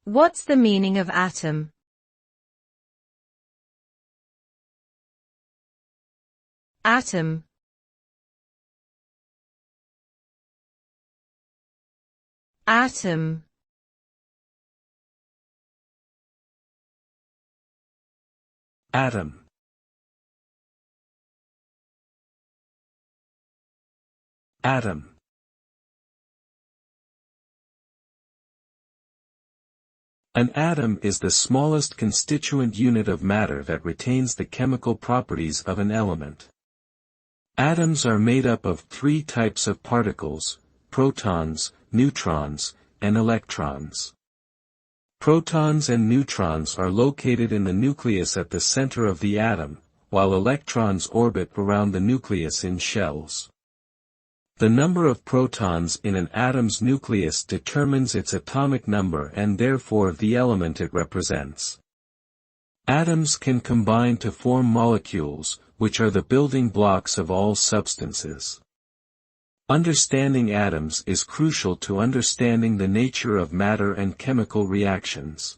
What's the meaning of atom? Atom. Atom. Atom. Atom. An atom is the smallest constituent unit of matter that retains the chemical properties of an element. Atoms are made up of three types of particles: protons, neutrons, and electrons. Protons and neutrons are located in the nucleus at the center of the atom, while electrons orbit around the nucleus in shells. The number of protons in an atom's nucleus determines its atomic number and therefore the element it represents. Atoms can combine to form molecules, which are the building blocks of all substances. Understanding atoms is crucial to understanding the nature of matter and chemical reactions.